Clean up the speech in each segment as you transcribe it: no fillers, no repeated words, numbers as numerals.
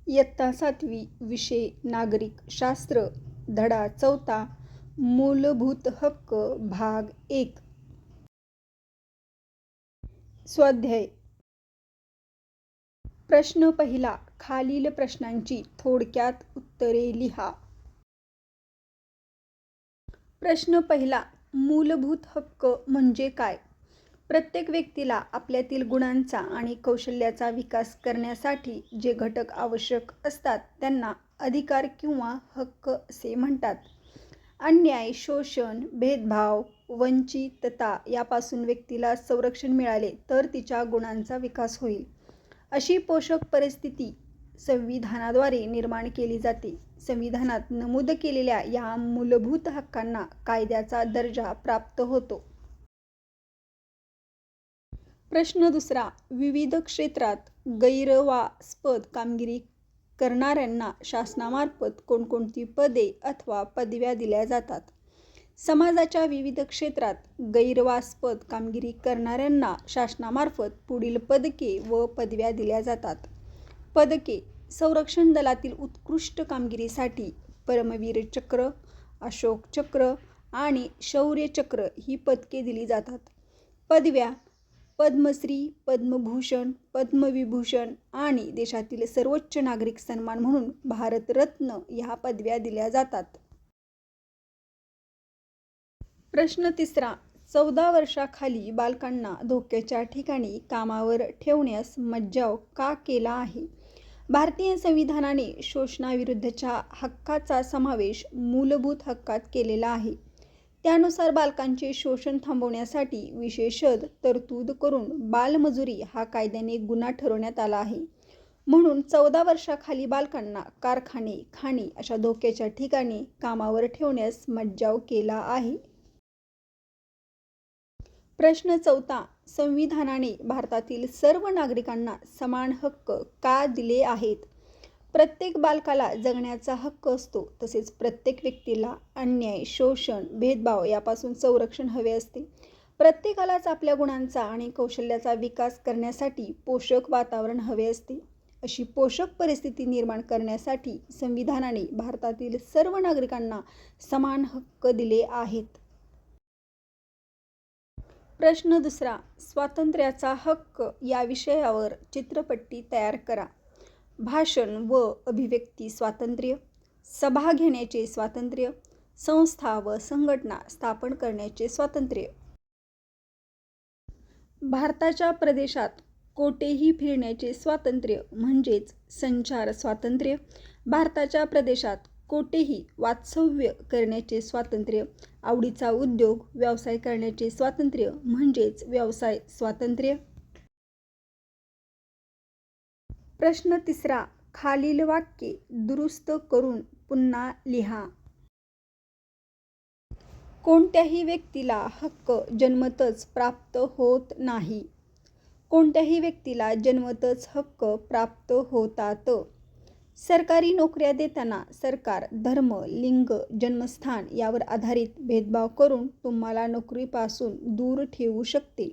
इयत्ता 7वी विषय नागरिक शास्त्र धडा 4 मूलभूत हक्क भाग 1 स्वाध्याय प्रश्न पहिला खालील प्रश्नांची थोडक्यात उत्तरे लिहा. प्रश्न पहिला मूलभूत हक्क म्हणजे काय? प्रत्येक व्यक्तीला आपल्यातील गुणांचा आणि कौशल्याचा विकास करण्यासाठी जे घटक आवश्यक असतात त्यांना अधिकार किंवा हक्क असे म्हणतात. अन्याय, शोषण, भेदभाव, वंचितता यापासून व्यक्तीला संरक्षण मिळाले तर तिच्या गुणांचा विकास होईल. अशी पोषक परिस्थिती संविधानाद्वारे निर्माण केली जाते. संविधानात नमूद केलेल्या या मूलभूत हक्कांना कायद्याचा दर्जा प्राप्त होतो. प्रश्न दुसरा विविध क्षेत्रात गैरवास्पद कामगिरी करणाऱ्यांना शासनामार्फत कोणकोणती पदे अथवा पदव्या दिल्या जातात? समाजाच्या विविध क्षेत्रात गैरवास्पद कामगिरी करणाऱ्यांना शासनामार्फत पुढील पदके व पदव्या दिल्या जातात. पदके: संरक्षण दलातील उत्कृष्ट कामगिरीसाठी परमवीर चक्र, अशोक चक्र आणि शौर्य चक्र ही पदके दिली जातात. पदव्या: पद्मश्री, पद्मभूषण, पद्मविभूषण आणि देशातील सर्वोच्च नागरिक सन्मान म्हणून भारतरत्न ह्या पदव्या दिल्या जातात. प्रश्न तिसरा 14 वर्षाखाली बालकांना धोक्याच्या ठिकाणी कामावर ठेवण्यास मज्जाव का केला आहे? भारतीय संविधानाने शोषणाविरुद्धच्या हक्काचा समावेश मूलभूत हक्कात केलेला आहे. त्यानुसार बालकांचे शोषण थांबवण्यासाठी विशेष तरतूद करून बालमजुरी हा कायद्याने गुन्हा ठरवण्यात आला आहे. म्हणून 14 वर्षाखाली बालकांना कारखाने, खाणी अशा धोक्याच्या ठिकाणी कामावर ठेवण्यास मज्जाव केला आहे. प्रश्न चौथा संविधानाने भारतातील सर्व नागरिकांना समान हक्क का दिले आहेत? प्रत्येक बालकाला जगण्याचा हक्क असतो. तसेच प्रत्येक व्यक्तीला अन्याय, शोषण, भेदभाव यापासून संरक्षण हवे असते. प्रत्येकालाच आपल्या गुणांचा आणि कौशल्याचा विकास करण्यासाठी पोषक वातावरण हवे असते. अशी पोषक परिस्थिती निर्माण करण्यासाठी संविधानाने भारतातील सर्व नागरिकांना समान हक्क दिले आहेत. प्रश्न दुसरा स्वातंत्र्याचा हक्क या विषयावर चित्रपट्टी तयार करा. भाषण व अभिव्यक्ती स्वातंत्र्य, सभा घेण्याचे स्वातंत्र्य, संस्था व संघटना स्थापन करण्याचे स्वातंत्र्य. भारताच्या प्रदेशात कोठेही फिरण्याचे स्वातंत्र्य म्हणजेच संचार स्वातंत्र्य. भारताच्या प्रदेशात कोठेही वास्तव्य करण्याचे स्वातंत्र्य. आवडीचा उद्योग, व्यवसाय करण्याचे स्वातंत्र्य म्हणजेच व्यवसाय स्वातंत्र्य. प्रश्न तिसरा खालील वाक्ये दुरुस्त करून पुन्हा लिहा. कोणत्याही व्यक्तीला हक्क जन्मतःच प्राप्त होत नाही. कोणत्याही व्यक्तीला जन्मतःच हक्क प्राप्त होतात. सरकारी नोकऱ्या देताना सरकार धर्म, लिंग, जन्मस्थान यावर आधारित भेदभाव करून तुम्हाला नोकरीपासून दूर ठेवू शकते.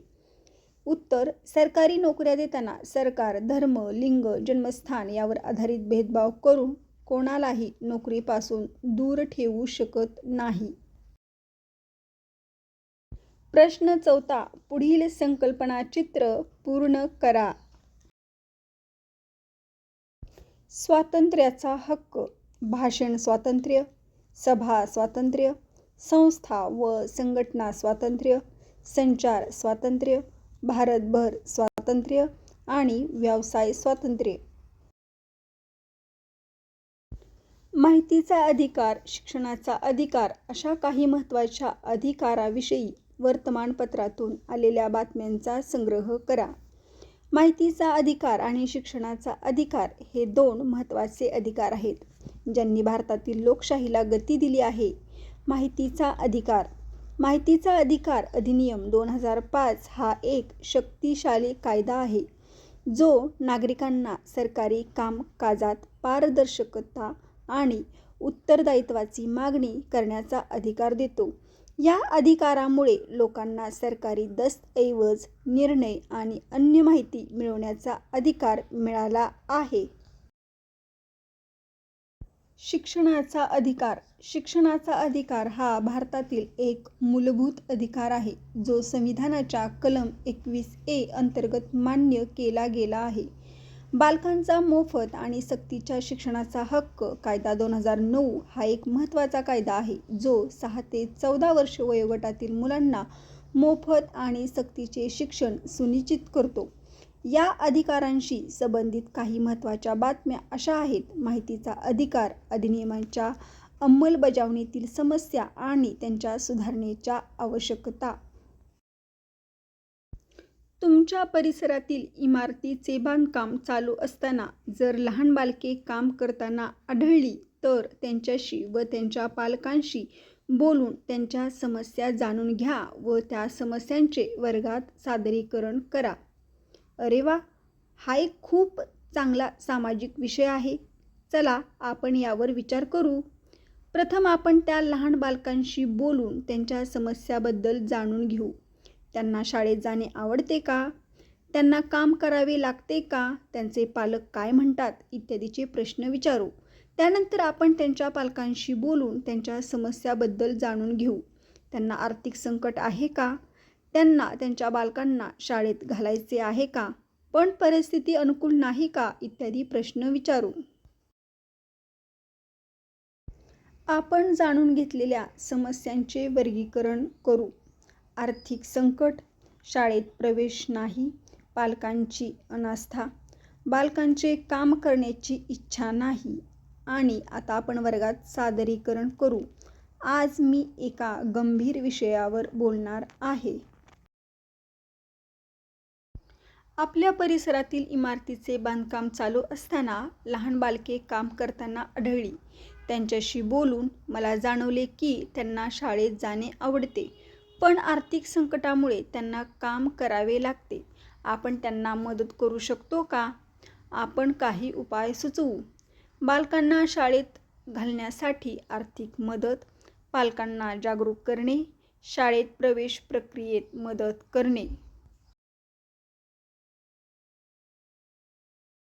उत्तर: सरकारी नोकऱ्या देताना सरकार धर्म, लिंग, जन्मस्थान यावर आधारित भेदभाव करून कोणालाही नोकरीपासून दूर ठेवू शकत नाही. प्रश्न चौथा पुढील संकल्पना चित्र पूर्ण करा. स्वातंत्र्याचा हक्क: भाषण स्वातंत्र्य, सभा स्वातंत्र्य, संस्था व संघटना स्वातंत्र्य, संचार स्वातंत्र्य, भारतभर स्वातंत्र्य आणि व्यवसाय स्वातंत्र्य. माहितीचा अधिकार, शिक्षणाचा अधिकार अशा काही महत्त्वाच्या अधिकाराविषयी वर्तमानपत्रातून आलेल्या बातम्यांचा संग्रह करा. माहितीचा अधिकार आणि शिक्षणाचा अधिकार हे दोन महत्त्वाचे अधिकार आहेत ज्यांनी भारतातील लोकशाहीला गती दिली आहे. माहितीचा अधिकार. माहितीचा अधिकार अधिनियम 2005 हा एक शक्तिशाली कायदा आहे जो नागरिकांना सरकारी कामकाजात पारदर्शकता आणि उत्तरदायित्वाची मागणी करण्याचा अधिकार देतो. या अधिकारामुळे लोकांना सरकारी दस्तऐवज, निर्णय आणि अन्य माहिती मिळवण्याचा अधिकार मिळाला आहे. शिक्षणाचा अधिकार. शिक्षणाचा अधिकार हा भारतातील एक मूलभूत अधिकार आहे, जो संविधानाच्या कलम 21A अंतर्गत मान्य केला गेला आहे. बालकांचा मोफत आणि सक्तीच्या शिक्षणाचा हक्क कायदा 2009 हा एक महत्त्वाचा कायदा आहे, जो 6 ते 14 वर्ष वयोगटातील मुलांना मोफत आणि सक्तीचे शिक्षण सुनिश्चित करतो. या अधिकारांशी संबंधित काही महत्त्वाच्या बातम्या अशा आहेत. माहितीचा अधिकार अधिनियमांच्या अंमलबजावणीतील समस्या आणि त्यांच्या सुधारणेच्या आवश्यकता. तुमच्या परिसरातील इमारतीचे बांधकाम चालू असताना जर लहान बालके काम करताना आढळली तर त्यांच्याशी व त्यांच्या पालकांशी बोलून त्यांच्या समस्या जाणून घ्या व त्या समस्यांचे वर्गात सादरीकरण करा. अरे वा, हा एक खूप चांगला सामाजिक विषय आहे. चला आपण यावर विचार करू. प्रथम आपण त्या लहान बालकांशी बोलून त्यांच्या समस्याबद्दल जाणून घेऊ. त्यांना शाळेत जाणे आवडते का? त्यांना काम करावे लागते का? त्यांचे पालक काय म्हणतात? इत्यादीचे प्रश्न विचारू. त्यानंतर आपण त्यांच्या पालकांशी बोलून त्यांच्या समस्याबद्दल जाणून घेऊ. त्यांना आर्थिक संकट आहे का? त्यांना त्यांच्या बालकांना शाळेत घालायचे आहे का? पण परिस्थिती अनुकूल नाही का? इत्यादी प्रश्न विचारू. आपण जाणून घेतलेल्या समस्यांचे वर्गीकरण करू. आर्थिक संकट, शाळेत प्रवेश नाही, पालकांची अनास्था, बालकांचे काम करण्याची इच्छा नाही आणि आता आपण वर्गात सादरीकरण करू. आज मी एका गंभीर विषयावर बोलणार आहे. आपल्या परिसरातील इमारतीचे बांधकाम चालू असताना लहान बालके काम करताना आढळली. त्यांच्याशी बोलून मला जाणवले की त्यांना शाळेत जाणे आवडते, पण आर्थिक संकटामुळे त्यांना काम करावे लागते. आपण त्यांना मदत करू शकतो का? आपण काही उपाय सुचवू. बालकांना शाळेत घालण्यासाठी आर्थिक मदत, पालकांना जागरूक करणे, शाळेत प्रवेश प्रक्रियेत मदत करणे.